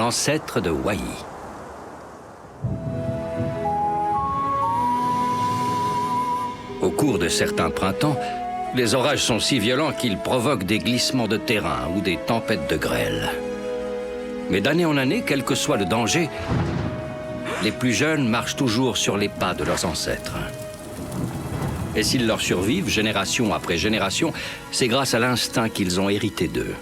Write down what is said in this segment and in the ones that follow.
ancêtres de Wai. Au cours de certains printemps, les orages sont si violents qu'ils provoquent des glissements de terrain ou des tempêtes de grêle. Mais d'année en année, quel que soit le danger, les plus jeunes marchent toujours sur les pas de leurs ancêtres. Et s'ils leur survivent, génération après génération, c'est grâce à l'instinct qu'ils ont hérité d'eux.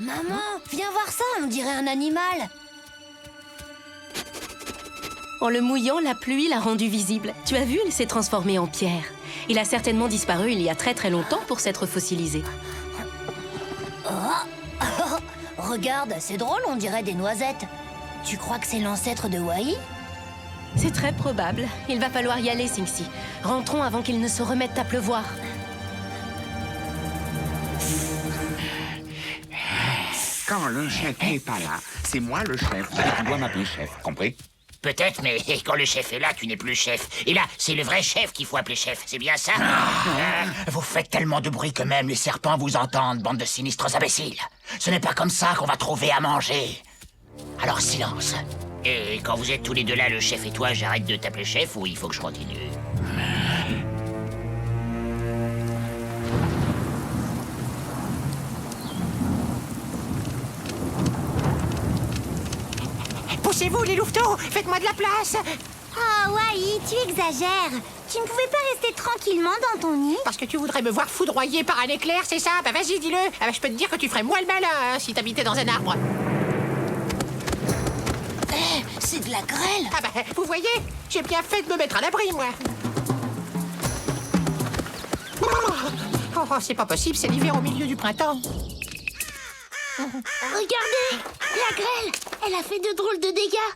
Maman, viens voir ça, on dirait un animal. En le mouillant, la pluie l'a rendu visible. Tu as vu, il s'est transformé en pierre. Il a certainement disparu il y a très très longtemps pour s'être fossilisé. Regarde, c'est drôle, on dirait des noisettes. Tu crois que c'est l'ancêtre de Wai? C'est très probable. Il va falloir y aller, Singsi. Rentrons avant qu'il ne se remette à pleuvoir. Quand le chef n'est pas là, c'est moi le chef. Et tu dois m'appeler chef, compris? Peut-être, mais quand le chef est là, tu n'es plus chef. Et là, c'est le vrai chef qu'il faut appeler chef, c'est bien ça? Vous faites tellement de bruit que même les serpents vous entendent, bande de sinistres imbéciles. Ce n'est pas comme ça qu'on va trouver à manger. Alors silence. Et quand vous êtes tous les deux là, le chef et toi, j'arrête de t'appeler chef ou il faut que je continue? Poussez-vous, les louveteaux! Faites-moi de la place! Oh, Wai, tu exagères. Tu ne pouvais pas rester tranquillement dans ton nid? Parce que tu voudrais me voir foudroyer par un éclair, c'est ça? Bah vas-y, dis-le! Ah bah, je peux te dire que tu ferais moins le malin hein, si t'habitais dans un arbre. C'est de la grêle. Ah bah, vous voyez? J'ai bien fait de me mettre à l'abri, moi. Oh, c'est pas possible, c'est l'hiver au milieu du printemps. Regardez, la grêle, elle a fait de drôles de dégâts.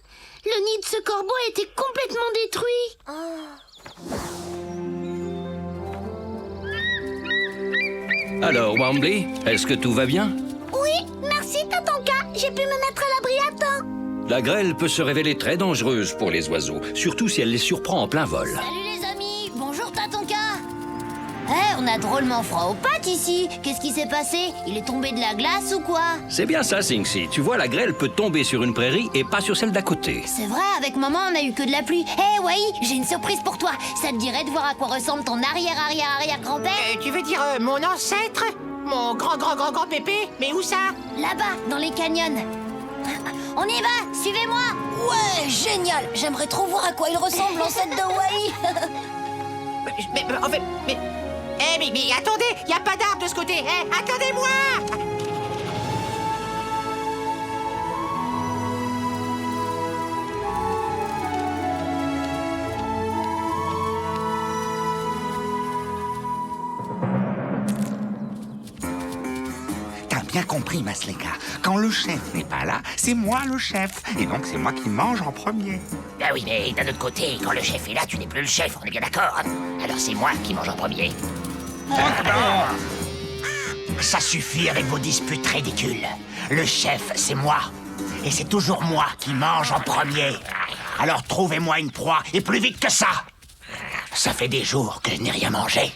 Le nid de ce corbeau a été complètement détruit. Alors, Wambly, est-ce que tout va bien? Oui, merci, Tatanka. J'ai pu me mettre à l'abri à temps. La grêle peut se révéler très dangereuse pour les oiseaux, surtout si elle les surprend en plein vol. Salut les amis, bonjour Tatanka. On a drôlement froid aux pattes ici. Qu'est-ce qui s'est passé? Il est tombé de la glace ou quoi? C'est bien ça, Singsi. Tu vois, la grêle peut tomber sur une prairie et pas sur celle d'à côté. C'est vrai, avec maman, on a eu que de la pluie. Wai, j'ai une surprise pour toi. Ça te dirait de voir à quoi ressemble ton arrière-arrière-arrière-grand-père? Tu veux dire mon ancêtre? Mon grand pépé? Mais où ça? Là-bas, dans les canyons. On y va, suivez-moi. Ouais, génial. J'aimerais trop voir à quoi il ressemble, l'ancêtre de Wai. Mais en fait, mais attendez, y a pas d'arbre de ce côté. Attendez-moi! T'as bien compris, Masleka. Quand le chef n'est pas là, c'est moi le chef. Et donc, c'est moi qui mange en premier. Ah oui, mais d'un autre côté, quand le chef est là, tu n'es plus le chef, on est bien d'accord? Alors c'est moi qui mange en premier. Ça suffit avec vos disputes ridicules. Le chef, c'est moi. Et c'est toujours moi qui mange en premier. Alors trouvez-moi une proie, et plus vite que ça. Ça fait des jours que je n'ai rien mangé.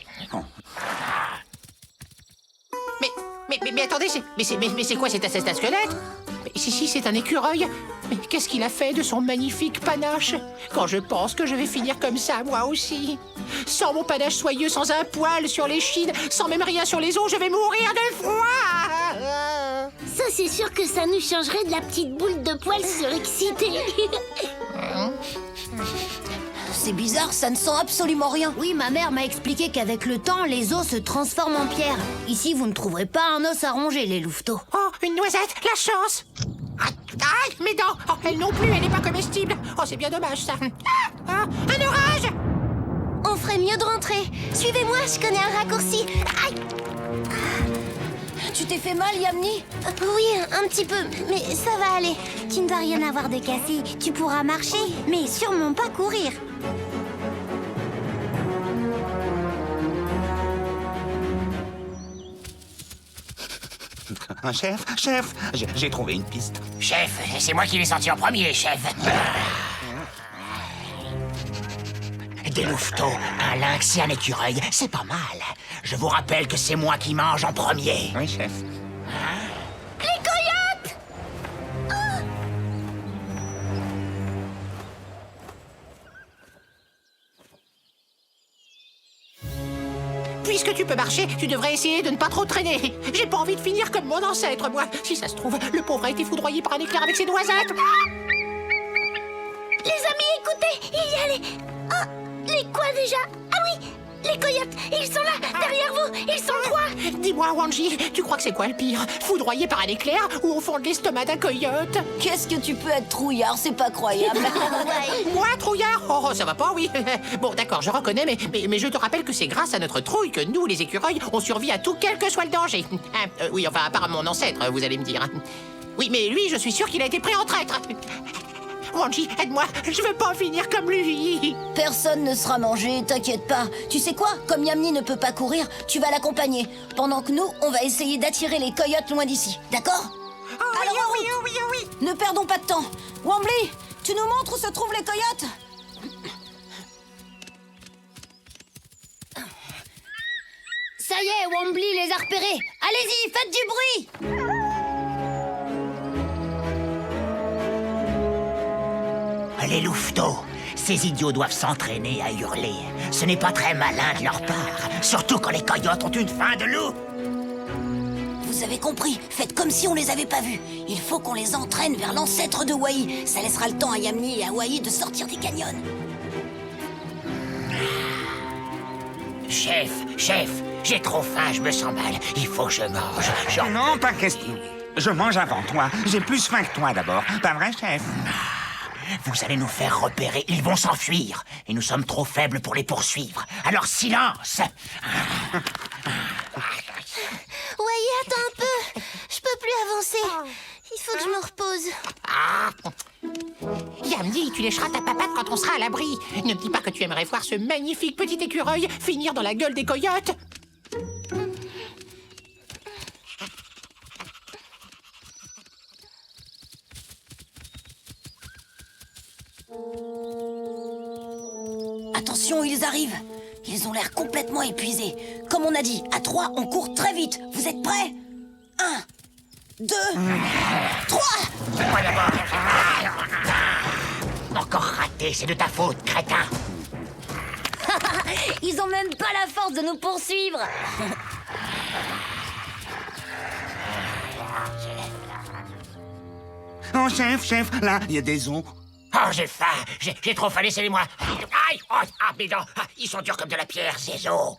Mais attendez, c'est quoi, c'est un squelette? Mais si, c'est un écureuil. Mais qu'est-ce qu'il a fait de son magnifique panache? Quand je pense que je vais finir comme ça, moi aussi. Sans mon panache soyeux, sans un poil sur les chines, sans même rien sur les os, je vais mourir de froid. Ça, c'est sûr que ça nous changerait de la petite boule de poils surexcitée. C'est bizarre, ça ne sent absolument rien. Oui, ma mère m'a expliqué qu'avec le temps, les os se transforment en pierre. Ici, vous ne trouverez pas un os à ronger, les louveteaux. Oh, une noisette, la chance. Aïe, mes dents. Oh, elle non plus, elle n'est pas comestible. Oh, c'est bien dommage, ça. Un orage. On ferait mieux de rentrer. Suivez-moi, je connais un raccourci. Aïe. Tu t'es fait mal, Yamni? Oui, un petit peu, mais ça va aller. Tu ne vas rien avoir de cassé. Tu pourras marcher, mais sûrement pas courir. Un chef, j'ai trouvé une piste. Chef, c'est moi qui l'ai sorti en premier, chef. Des louveteaux, un lynx et un écureuil, c'est pas mal. Je vous rappelle que c'est moi qui mange en premier. Oui, chef. Les coyotes! Puisque tu peux marcher, tu devrais essayer de ne pas trop traîner. J'ai pas envie de finir comme mon ancêtre, moi. Si ça se trouve, le pauvre a été foudroyé par un éclair avec ses noisettes. Les amis, écoutez, il y a les... Oh, les quoi déjà? Ah oui, les coyotes, ils sont là, derrière vous, ils sont trois. Dis-moi, Wanji, tu crois que c'est quoi le pire? Foudroyé par un éclair ou au fond de l'estomac d'un coyote? Qu'est-ce que tu peux être trouillard, c'est pas croyable. Moi, trouillard? Oh, ça va pas, oui. Bon, d'accord, je reconnais, mais je te rappelle que c'est grâce à notre trouille que nous, les écureuils, on survit à tout, quel que soit le danger. Oui, enfin, à part mon ancêtre, vous allez me dire. Oui, mais lui, je suis sûr qu'il a été pris en traître. Wanji, aide-moi, je veux pas finir comme lui. Personne ne sera mangé, t'inquiète pas. Tu sais quoi? Comme Yamni ne peut pas courir, tu vas l'accompagner. Pendant que nous, on va essayer d'attirer les coyotes loin d'ici. D'accord? Alors, en route. Ne perdons pas de temps. Wambly, tu nous montres où se trouvent les coyotes? Ça y est, Wambly les a repérés. Allez-y, faites du bruit. Les louveteaux, ces idiots doivent s'entraîner à hurler. Ce n'est pas très malin de leur part, surtout quand les coyotes ont une faim de loup. Vous avez compris, faites comme si on les avait pas vus. Il faut qu'on les entraîne vers l'ancêtre de Wai. Ça laissera le temps à Yamni et à Wai de sortir des canyons. Chef, j'ai trop faim, je me sens mal. Il faut que je mange. Non, pas question. Je mange avant toi. J'ai plus faim que toi d'abord. Pas vrai, chef? Vous allez nous faire repérer, ils vont s'enfuir. Et nous sommes trop faibles pour les poursuivre. Alors silence! Wai, attends un peu. Je peux plus avancer. Il faut que je me repose. Yamni, tu lécheras ta papate quand on sera à l'abri. Ne me dis pas que tu aimerais voir ce magnifique petit écureuil finir dans la gueule des coyotes. Attention, ils arrivent. Ils ont l'air complètement épuisés. Comme on a dit, à 3, on court très vite. Vous êtes prêts? 1, 2, 3. Moi d'abord. Encore raté, c'est de ta faute, crétin. Ils ont même pas la force de nous poursuivre. Oh, chef, là, il y a des os. Oh, j'ai faim. J'ai trop faim, laissez-les-moi. Aïe! Oh, ah, mes dents. Ah, ils sont durs comme de la pierre, ces os.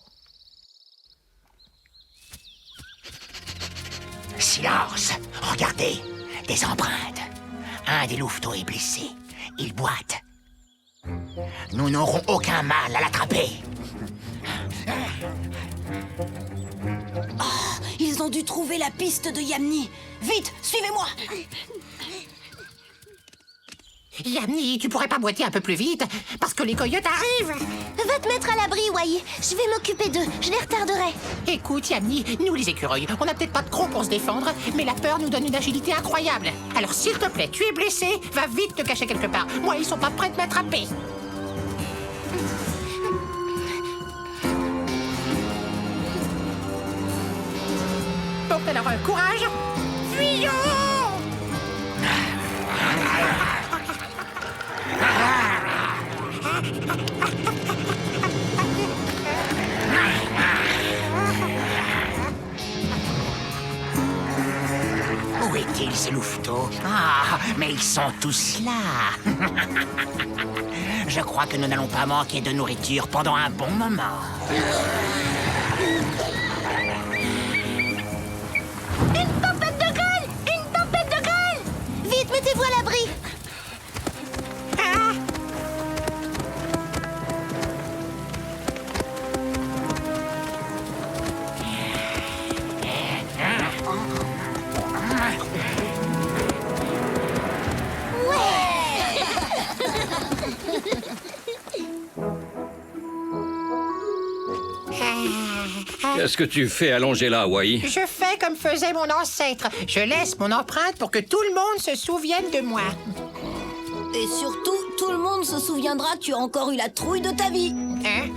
Silence. Regardez. Des empreintes. Un des louveteaux est blessé. Il boite. Nous n'aurons aucun mal à l'attraper. Ils ont dû trouver la piste de Yamni. Vite, suivez-moi. Yamni, tu pourrais pas boiter un peu plus vite? Parce que les coyotes arrivent. Va te mettre à l'abri, Wai. Je vais m'occuper d'eux. Je les retarderai. Écoute, Yamni, nous les écureuils, on n'a peut-être pas de crocs pour se défendre, mais la peur nous donne une agilité incroyable. Alors s'il te plaît, tu es blessé, va vite te cacher quelque part. Moi, ils sont pas prêts de m'attraper. Bon, alors, courage. Fuyons! Où est-il, ces louveteaux? Ah, mais ils sont tous là. Je crois que nous n'allons pas manquer de nourriture pendant un bon moment. Une tempête de grêle! Une tempête de grêle! Vite, mettez-vous à l'abri. Qu'est-ce que tu fais allongé là, Wai? Je fais comme faisait mon ancêtre. Je laisse mon empreinte pour que tout le monde se souvienne de moi. Et surtout, tout le monde se souviendra que tu as encore eu la trouille de ta vie. Hein?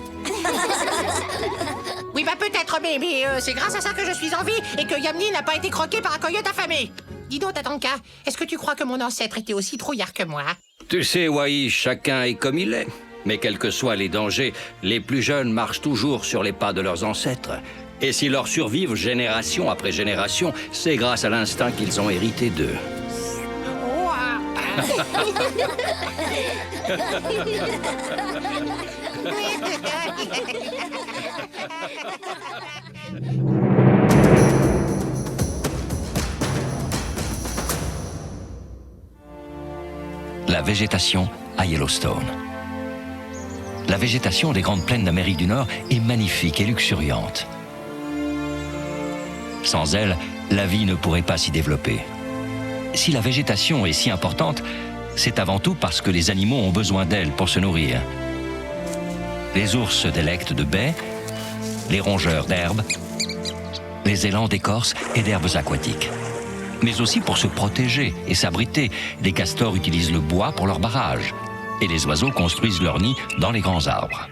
Oui, bah peut-être, mais c'est grâce à ça que je suis en vie et que Yamni n'a pas été croqué par un coyote affamé. Dis donc, Tatanka, est-ce que tu crois que mon ancêtre était aussi trouillard que moi? Tu sais, Wai, chacun est comme il est. Mais quels que soient les dangers, les plus jeunes marchent toujours sur les pas de leurs ancêtres. Et s'ils leur survivent génération après génération, c'est grâce à l'instinct qu'ils ont hérité d'eux. La végétation à Yellowstone. La végétation des grandes plaines d'Amérique du Nord est magnifique et luxuriante. Sans elle, la vie ne pourrait pas s'y développer. Si la végétation est si importante, c'est avant tout parce que les animaux ont besoin d'elle pour se nourrir. Les ours se délectent de baies, les rongeurs d'herbes, les élans d'écorces et d'herbes aquatiques. Mais aussi pour se protéger et s'abriter, les castors utilisent le bois pour leur barrage et les oiseaux construisent leur nid dans les grands arbres.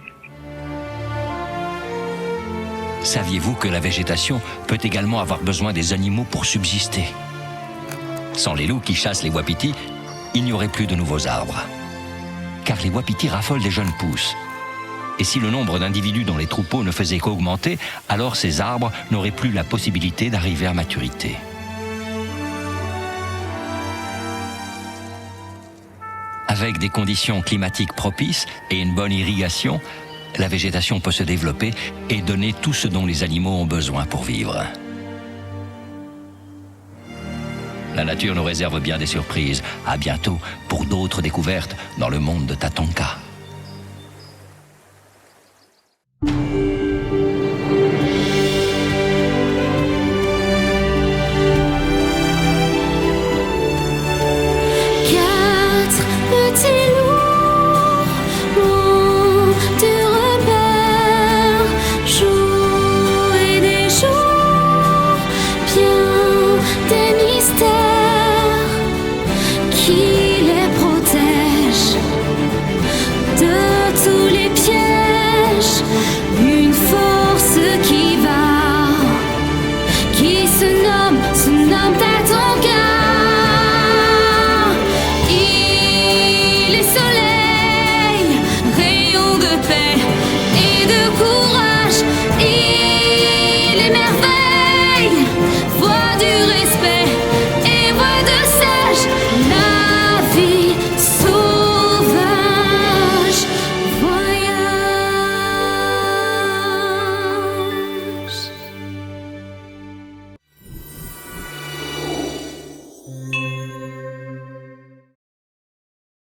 Saviez-vous que la végétation peut également avoir besoin des animaux pour subsister? Sans les loups qui chassent les wapitis, il n'y aurait plus de nouveaux arbres. Car les wapitis raffolent des jeunes pousses. Et si le nombre d'individus dans les troupeaux ne faisait qu'augmenter, alors ces arbres n'auraient plus la possibilité d'arriver à maturité. Avec des conditions climatiques propices et une bonne irrigation, la végétation peut se développer et donner tout ce dont les animaux ont besoin pour vivre. La nature nous réserve bien des surprises. À bientôt pour d'autres découvertes dans le monde de Tatanka.